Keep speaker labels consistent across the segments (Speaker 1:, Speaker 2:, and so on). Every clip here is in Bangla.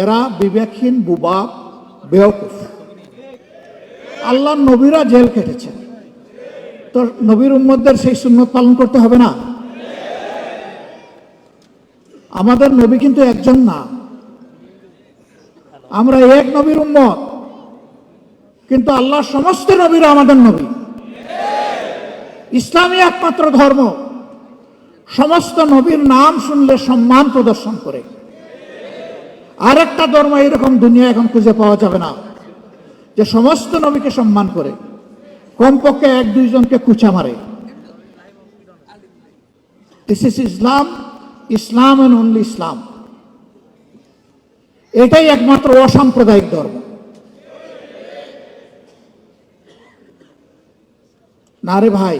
Speaker 1: এরা বিবেকহীন, বুবা, বেওকুফ। আল্লাহর নবীরা জেল কেটেছেন, তো নবীর উম্মতদের সেই সুন্নত পালন করতে হবে না? আমাদের নবী কিন্তু একজন না, আমরা এক নবীর উম্মত, কিন্তু আল্লাহর সমস্ত নবীরা আমাদের নবী। ইসলামই একমাত্র ধর্ম সমস্ত নবীর নাম শুনলে সম্মান প্রদর্শন করে। আরেকটা ধর্ম এরকম দুনিয়া এখন খুঁজে পাওয়া যাবে না যে সমস্ত নবীকে সম্মান করে, কমপক্ষে এক দুইজনকে কুচা মারে। This is Islam, Islam and only Islam. এটাই একমাত্র অসাম্প্রদায়িক ধর্ম। না রে ভাই,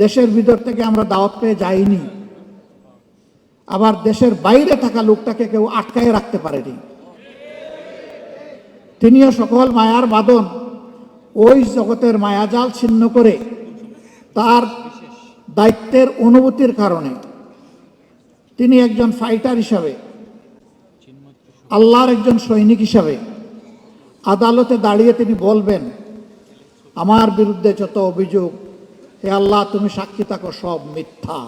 Speaker 1: দেশের ভিতর থেকে আমরা দাওয়াত পেয়ে যাইনি, আবার দেশের বাইরে থাকা লোকটাকে কেউ আটকায় রাখতে পারেনি। তিনিও সকল মায়ার বাঁধন, ওই জগতের মায়াজাল ছিন্ন করে তার দায়িত্বের অনুভূতির কারণে তিনি একজন ফাইটার হিসাবে, আল্লাহর একজন সৈনিক হিসাবে আদালতে দাঁড়িয়ে তিনি বলবেন, আমার বিরুদ্ধে যত অভিযোগ, হে আল্লাহ তুমি সাক্ষী থাকো, সব মিথ্যা।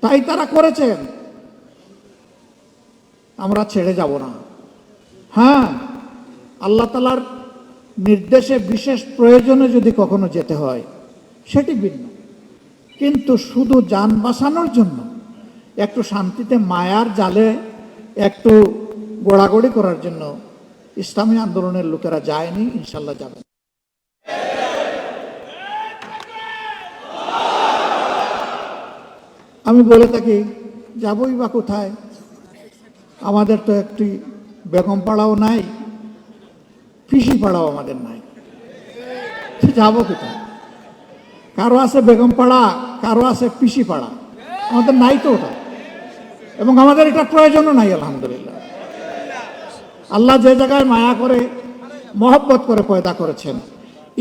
Speaker 1: তাই তারা করেছেন, আমরা ছেড়ে যাব না। হ্যাঁ, আল্লাহ তাআলার নির্দেশে বিশেষ প্রয়োজনে যদি কখনো যেতে হয় সেটি ভিন্ন, কিন্তু শুধু জান বাঁচানোর জন্য একটু শান্তিতে মায়ার জালে একটু গোড়াগড়ি করার জন্য ইসলামী আন্দোলনের লোকেরা যায়নি, ইনশাল্লাহ যাবে। আমি বলে থাকি, যাবই বা কোথায়? আমাদের তো একটি বেগম পাড়াও নাই, পিসি পাড়াও আমাদের নাই, যাবো কোথায়? কারো আছে বেগম পাড়া, কারো আছে পিসি পাড়া, আমাদের নাই তো ওটা, এবং আমাদের এটা প্রয়োজনও নাই। আলহামদুলিল্লাহ, আল্লাহ যে জায়গায় মায়া করে, মহব্বত করে পয়দা করেছেন,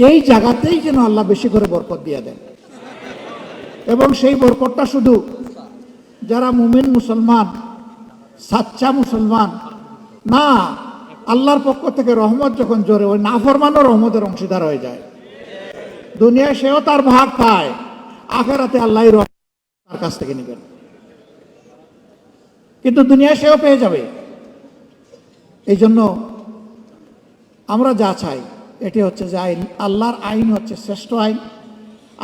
Speaker 1: এই জায়গাতেই যেন আল্লাহ বেশি করে বরকত দিয়ে দেন, এবং সেই বরকতটা শুধু যারা মুমিন মুসলমান, সাচ্চা মুসলমান না, আল্লাহর পক্ষ থেকে রহমত যখন জোরে, ওই নাফরমানও রহমতের অংশীদার হয়ে যায়। দুনিয়ায় সেও তার ভাগ পায়, আখিরাতে আল্লাহর রহমত তার কাছ থেকে নেবেন, কিন্তু দুনিয়ায় সেও পেয়ে যাবে। এই জন্য আমরা যা চাই এটি হচ্ছে যে আইন, আল্লাহর আইন হচ্ছে শ্রেষ্ঠ আইন।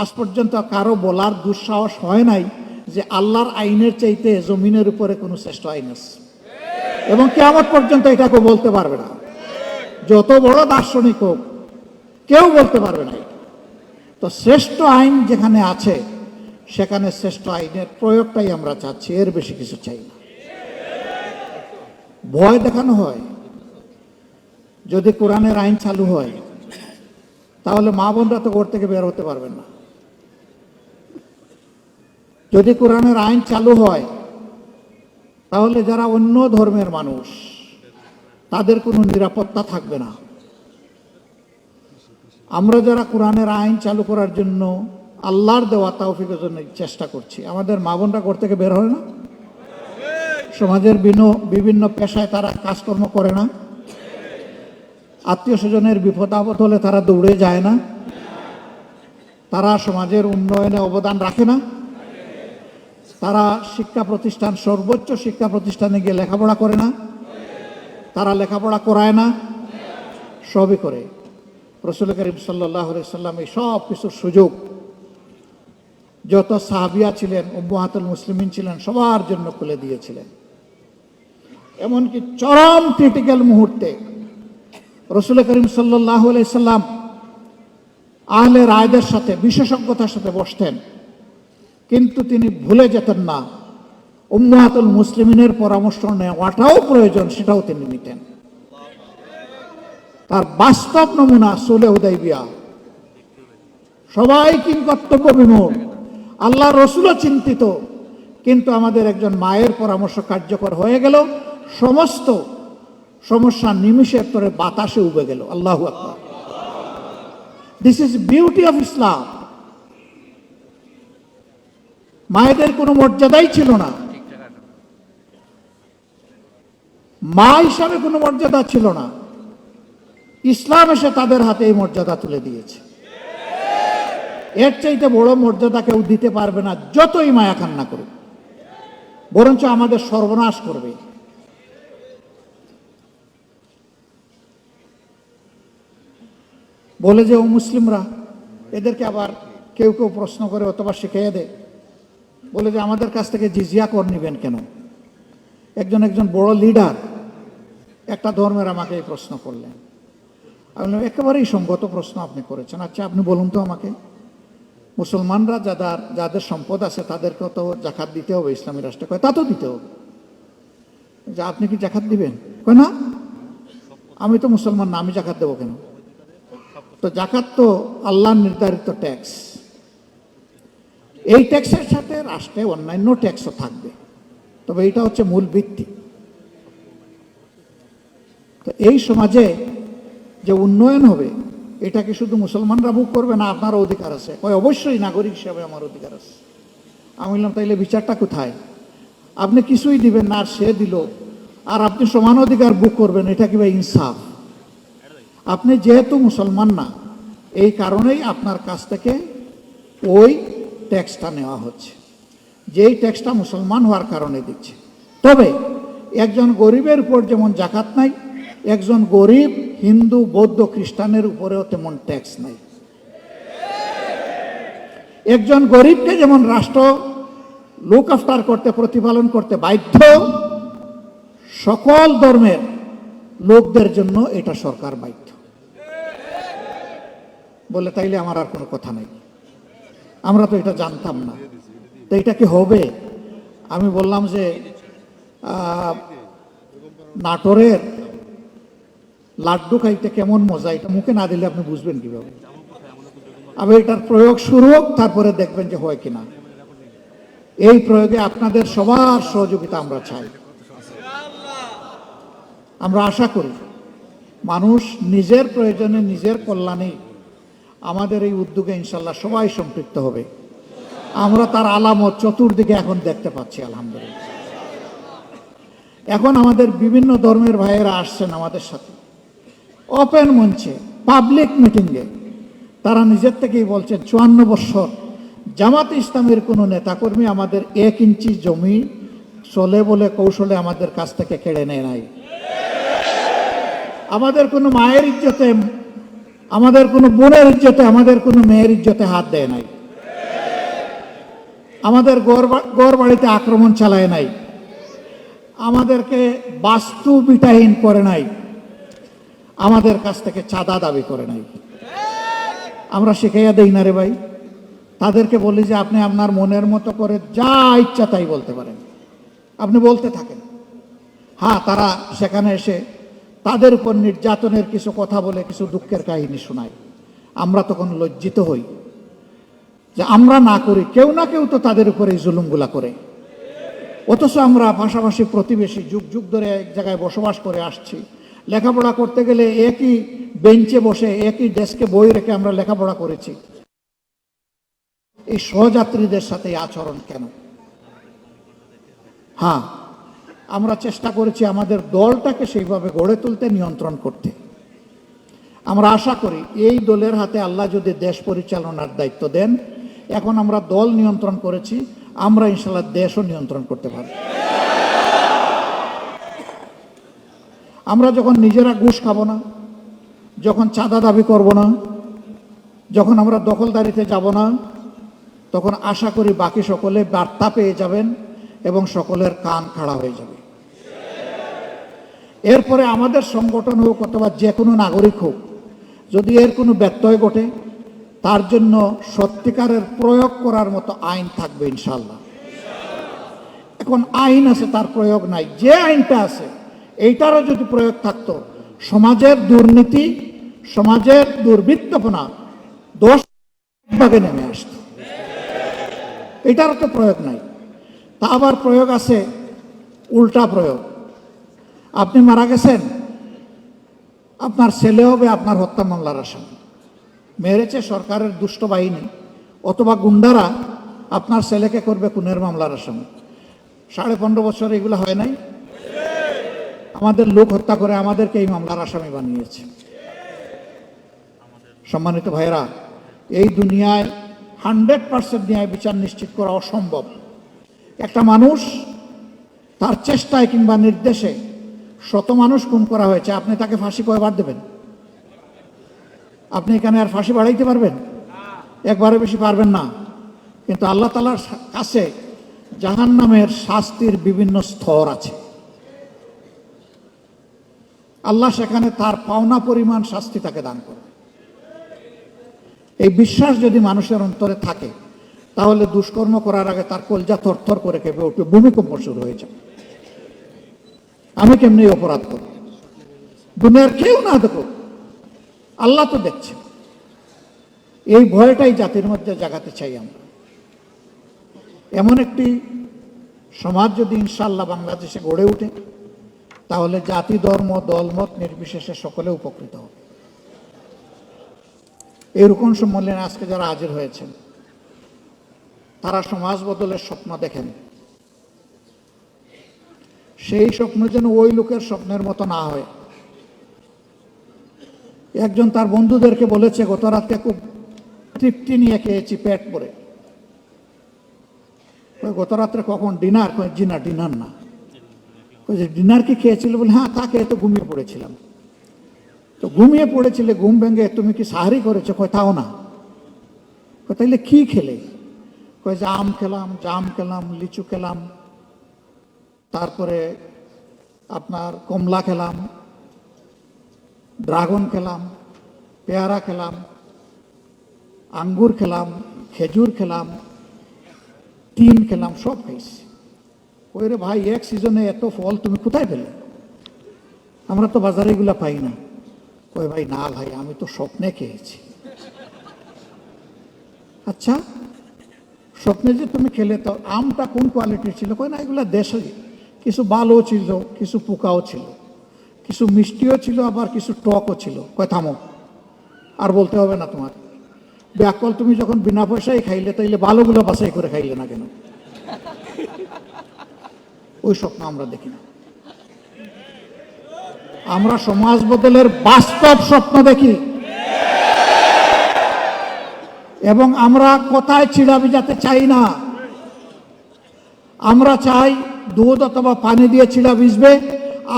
Speaker 1: আজ পর্যন্ত কারো বলার দুঃসাহস হয় নাই যে আল্লাহর আইনের চাইতে জমিনের উপরে কোনো শ্রেষ্ঠ আইন আছে, এবং কিয়ামত পর্যন্ত এটাকে বলতে পারবে না। যত বড় দার্শনিক হোক, কেউ বলতে পারবে না। তো শ্রেষ্ঠ আইন যেখানে আছে সেখানে শ্রেষ্ঠ আইনের প্রয়োগটাই আমরা চাচ্ছি, এর বেশি কিছু চাই না। ভয় দেখানো হয়, যদি কোরআনের আইন চালু হয় তাহলে মা বোনরা তো ঘর থেকে বের হতে পারবেন না। যদি কোরআনের আইন চালু হয় তাহলে যারা অন্য ধর্মের মানুষ তাদের কোনো নিরাপত্তা থাকবে না। আমরা যারা কোরআনের আইন চালু করার জন্য আল্লাহর দেওয়া তৌফিকের জন্য চেষ্টা করছি, আমাদের মা বোনরা ঘর থেকে বের হয় না, সমাজের বিভিন্ন পেশায় তারা কাজকর্ম করে না, আত্মীয় স্বজনের বিপদ আপদ হলে তারা দৌড়ে যায় না, তারা সমাজের উন্নয়নে অবদান রাখে না, তারা শিক্ষা প্রতিষ্ঠান, সর্বোচ্চ শিক্ষা প্রতিষ্ঠানে গিয়ে লেখাপড়া করে না, তারা লেখাপড়া করায় না, সবই করে। রাসূল করিম সাল্লাল্লাহু আলাইহি সাল্লাম এই সব কিছুর সুযোগ যত সাহাবিয়া ছিলেন, উম্মাহাতুল মুসলিমিন ছিলেন, সবার জন্য খুলে দিয়েছিলেন। এমনকি চরম ক্রিটিক্যাল মুহূর্তে রাসূল করিম সাল্লাল্লাহু আলাইহি সাল্লাম আহলে রায়দের সাথে, বিশেষজ্ঞতার সাথে বসতেন, কিন্তু তিনি ভুলে যেতেন না উম্মাহাতুল মুসলিমিনের পরামর্শ নেওয়াটাও প্রয়োজন, সেটাও তিনি নিতেন। তার বাস্তব নমুনা সুলহে হুদাইবিয়া। সবাই কিংকর্তব্য বিমূঢ়, আল্লাহ রসুলও চিন্তিত, কিন্তু আমাদের একজন মায়ের পরামর্শ কার্যকর হয়ে গেল, সমস্ত সমস্যা নিমিষের তরে বাতাসে উবে গেল। আল্লাহু আকবার। This is beauty of Islam. মায়েদের কোনো মর্যাদাই ছিল না, মা হিসাবে কোনো মর্যাদা ছিল না, ইসলাম এসে তাদের হাতে এই মর্যাদা তুলে দিয়েছে। এর চাইতে বড় মর্যাদা কেউ দিতে পারবে না, যতই মায়া কান্না করুক, বরঞ্চ আমাদের সর্বনাশ করবে। বলে যে ও মুসলিমরা, এদেরকে আবার কেউ কেউ প্রশ্ন করে অথবা শিখিয়ে দেয়, বলে যে আমাদের কাছ থেকে জিজিয়া কর নিবেন কেন? একজন বড় লিডার একটা ধর্মের আমাকে এই প্রশ্ন করলেন। আমি বললাম একেবারেই সঙ্গত প্রশ্ন আপনি করেছেন। আচ্ছা আপনি বলুন তো আমাকে, মুসলমানরা যাদের সম্পদ আছে তাদেরকেও তো জাকাত দিতে হবে ইসলামী রাষ্ট্রে, কয় তা তো দিতে হবে। যে আপনি কি জাকাত দিবেন? কয় না, আমি তো মুসলমান না, আমি জাকাত দেবো কেন? তো জাকাত তো আল্লাহর নির্ধারিত ট্যাক্স, এই ট্যাক্সের সাথে রাষ্ট্রে অন্যান্য ট্যাক্সও থাকবে, তবে এটা হচ্ছে মূল ভিত্তি। তো এই সমাজে যে উন্নয়ন হবে, এটা কি শুধু মুসলমানরা ভোগ করবে না, আপনারও অধিকার আছে? কয় অবশ্যই, নাগরিক হিসাবে আমার অধিকার আছে। আমি বললাম তাইলে বিচারটা কোথায়? আপনি কিছুই দিবেন না আর সে দিল, আর আপনি সমান অধিকার ভোগ করবেন, এটা কি ভাই ইনসাফ? আপনি যেহেতু মুসলমান না, এই কারণেই আপনার কাছ থেকে ওই ট্যাক্সটা নেওয়া হচ্ছে, যেই ট্যাক্সটা মুসলমান হওয়ার কারণে দিচ্ছে। তবে একজন গরিবের উপর যেমন জাকাত নাই, একজন গরিব হিন্দু বৌদ্ধ খ্রিস্টানের উপরেও তেমন ট্যাক্স নাই। একজন গরিবকে যেমন রাষ্ট্র লুক আফটার করতে, প্রতিপালন করতে বাধ্য, সকল ধর্মের লোকদের জন্য এটা সরকার বাধ্য। বলে তাইলে আমার আর কোনো কথা নেই, আমরা তো এটা জানতাম না, তো এটা কি হবে? আমি বললাম যে নাটোরের লাড্ডু খাইতে কেমন মজা, এটা মুখে না দিলে আপনি বুঝবেন কিভাবে? আবার এটার প্রয়োগ শুরু হোক, তারপরে দেখবেন যে হয় কিনা। এই প্রয়োগে আপনাদের সবার সহযোগিতা আমরা চাই। আমরা আশা করি মানুষ নিজের প্রয়োজনে, নিজের কল্যাণে আমাদের এই উদ্যোগে ইনশাল্লাহ সবাই সম্পৃক্ত হবে। আমরা তার আলামত চতুর্দিকে এখন দেখতে পাচ্ছি আলহামদুলিল্লাহ। এখন আমাদের বিভিন্ন ধর্মের ভাইয়েরা আসছেন আমাদের সাথে ওপেন মঞ্চে, পাবলিক মিটিংয়ে, তারা নিজের থেকেই বলছেন 54 বছর জামাতে ইসলামের কোনো নেতাকর্মী আমাদের 1 ইঞ্চি জমি চলে বলে কৌশলে আমাদের কাছ থেকে কেড়ে নেয় নাই। আমাদের কোনো মায়ের ইজ্জতে, আমাদের কোনো বোনের ইজ্জতে, আমাদের কোনো মেয়ের ইজ্জতে হাত দেয় নাই। আমাদের গড় বাড়িতে আক্রমণ চালায় নাই, আমাদেরকে বাস্তু বিটাহীন করে নাই, আমাদের কাছ থেকে চাঁদা দাবি করে নাই। আমরা শিখাইয়া দেই না রে ভাই, তাদেরকে বলি যে আপনি আপনার মনের মতো করে যা ইচ্ছা তাই বলতে পারেন, আপনি বলতে থাকেন। হ্যাঁ, তারা সেখানে এসে তাদের উপর নির্যাতনের কিছু কথা বলে কিছু দুঃখের কাহিনী শোনায়, আমরা তখন লজ্জিত হই যে আমরা না করি, কেউ না কেউ তো তাদের উপরে এই জুলুমগুলা করে। অথচ আমরা পাশাপাশি প্রতিবেশী, যুগ যুগ ধরে এক জায়গায় বসবাস করে আসছি, লেখাপড়া করতে গেলে একই বেঞ্চে বসে একই ডেস্কে বই রেখে আমরা লেখাপড়া করেছি। এই সহযাত্রীদের সাথে আচরণ কেন? হ্যাঁ, আমরা চেষ্টা করেছি আমাদের দলটাকে সেইভাবে গড়ে তুলতে, নিয়ন্ত্রণ করতে। আমরা আশা করি এই দলের হাতে আল্লাহ যদি দেশ পরিচালনার দায়িত্ব দেন, এখন আমরা দল নিয়ন্ত্রণ করেছি, আমরা ইনশাল্লাহ দেশও নিয়ন্ত্রণ করতে পারব। আমরা যখন নিজেরা ঘুষ খাবো না, যখন চাঁদা দাবি করব না, যখন আমরা দখলদারিতে যাব না, তখন আশা করি বাকি সকলে বার্তা পেয়ে যাবেন এবং সকলের কান খাড়া হয়ে যাবে। এরপরে আমাদের সংগঠন হোক অথবা যে কোনো নাগরিক হোক, যদি এর কোনো ব্যত্যয় ঘটে, তার জন্য সত্যিকারের প্রয়োগ করার মতো আইন থাকবে ইনশাল্লাহ। এখন আইন আছে, তার প্রয়োগ নাই। যে আইনটা আছে এইটারও যদি প্রয়োগ থাকতো, সমাজের দুর্নীতি, সমাজের দুর্বৃত্তপনা 10 ভাগে নেমে আসত। এটারও তো প্রয়োগ নাই। তা আবার প্রয়োগ আছে উল্টা প্রয়োগ। আপনি মারা গেছেন, আপনার ছেলে হবে আপনার হত্যা মামলার আসামি। মেরেছে সরকারের দুষ্ট বাহিনী অথবা গুন্ডারা, আপনার ছেলেকে করবে খুনের মামলার আসামি। 15.5 বছর এগুলো হয় নাই? আমাদের লোক হত্যা করে আমাদেরকে এই মামলার আসামি বানিয়েছে। সম্মানিত ভাইয়েরা, এই দুনিয়ায় 100% ন্যায় বিচার নিশ্চিত করা অসম্ভব। একটা মানুষ তার চেষ্টায় কিংবা নির্দেশে শত মানুষ খুন করা হয়েছে, আপনি তাকে ফাঁসি কয়বার দেবেন? আপনি এখানে আর ফাঁসি বাড়াইতে পারবেন? একবারে বেশি পারবেন না। কিন্তু আল্লাহ তাআলার কাছে জাহান্নামের শাস্তির বিভিন্ন স্তর আছে। আল্লাহ সেখানে তার পাওনা পরিমাণ শাস্তি তাকে দান করবে। এই বিশ্বাস যদি মানুষের অন্তরে থাকে, তাহলে দুষ্কর্ম করার আগে তার কলজা থরথর করে কেঁপে উঠবে, ভূমিকম্প শুরু হয়ে যাবে। আমি কেমনি অপরাধ করব? দুনিয়ার কেউ না দেখো, আল্লাহ তো দেখছে। এই ভয়টাই জাতির মধ্যে জাগাতে চাই আমরা। এমন একটি সমাজ যদি ইনশাআল্লাহ বাংলাদেশে গড়ে ওঠে, তাহলে জাতি, ধর্ম, দলমত নির্বিশেষে সকলে উপকৃত হবে। এইরকম সম্মেলনে আজকে যারা হাজির হয়েছেন, তারা সমাজ বদলের স্বপ্ন দেখেন। সেই স্বপ্ন যেন ওই লোকের স্বপ্নের মতো না হয়। একজন তার বন্ধুদেরকে বলেছে, গত রাতে খুব তৃপ্তি নিয়ে খেয়েছি, পেট ভরে। গত রাত্রে কখন? ডিনার? ডিনার না। ডিনার কি খেয়েছিল? বলে হ্যাঁ, তা খেয়ে তো ঘুমিয়ে পড়েছিলাম। তো ঘুমিয়ে পড়েছিলে, ঘুম ভেঙে তুমি কি সাহারি করেছো? তাও না। তাইলে কি খেলে? যে আম খেলাম, জাম খেলাম, লিচু খেলাম, তারপরে আপনার কমলা খেলাম, ড্রাগন খেলাম, পেয়ারা খেলাম, আঙ্গুর খেলাম, খেজুর খেলাম, তিন খেলাম, সব খাইছি। ওই রে ভাই, এক সিজনে এত ফল তুমি কোথায় পেলে? আমরা তো বাজারে এগুলা পাই না। কই ভাই, না ভাই, আমি তো স্বপ্নে খেয়েছি। আচ্ছা, স্বপ্নে যে তুমি খেলে, তো আমটা কোন কোয়ালিটির ছিল? কই না, এগুলা দেশে কিছু ভালো ছিল, কিছু পোকাও ছিল, কিছু মিষ্টিও ছিল, আবার কিছু টকও ছিল। কয় থামো, আর বলতে হবে না তোমার। ব্যাকল, তুমি যখন বিনা পয়সায় খাইলে, তাইলে ভালোগুলো বাছাই করে খাইলে না কেন? ওই স্বপ্ন আমরা দেখি না। আমরা সমাজ বদলের বাস্তব স্বপ্ন দেখি, এবং আমরা কোথায় চিড়া ভিজাতে চাই না। আমরা চাই দুধ অথবা পানি দিয়ে চিড়া ভিজবে,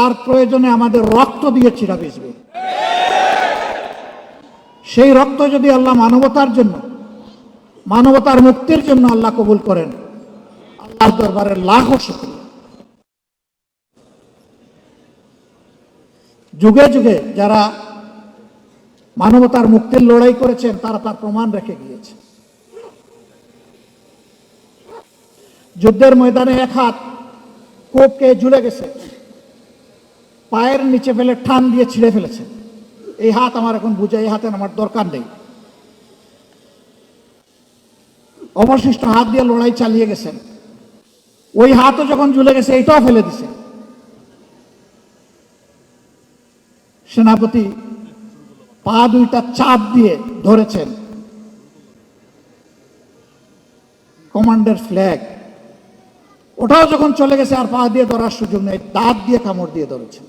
Speaker 1: আর প্রয়োজনে আমাদের রক্ত দিয়ে চিড়া ভিজবে। সেই রক্ত যদি আল্লাহ মানবতার জন্য, মানবতার মুক্তির জন্য আল্লাহ কবুল করেন, আল্লাহর দরবারে লাখো শুকরিয়া। যুগে যুগে যারা মানবতার মুক্তির লড়াই করেছেন, তারা তার প্রমাণ রেখে গিয়েছে। যুদ্ধের ময়দানে এক হাত কোপকে ঝুলে গেছে, পায়ের নিচে ফেলে টান দিয়ে ছিঁড়ে ফেলেছে। এই হাত আমার এখন বুঝে, এই হাতের আমার দরকার নেই। অবশিষ্ট হাত দিয়ে লড়াই চালিয়ে গেছেন। ওই হাতও যখন ঝুলে গেছে, এইটাও ফেলে দিছে। সেনাপতি পা দুইটা চাপ দিয়ে ধরেছেন, কমান্ডার ফ্ল্যাগ, ওটাও যখন চলে গেছে, আর পা দিয়ে ধরার সুযোগ নেই, দাঁত দিয়ে কামড় দিয়ে ধরেছেন।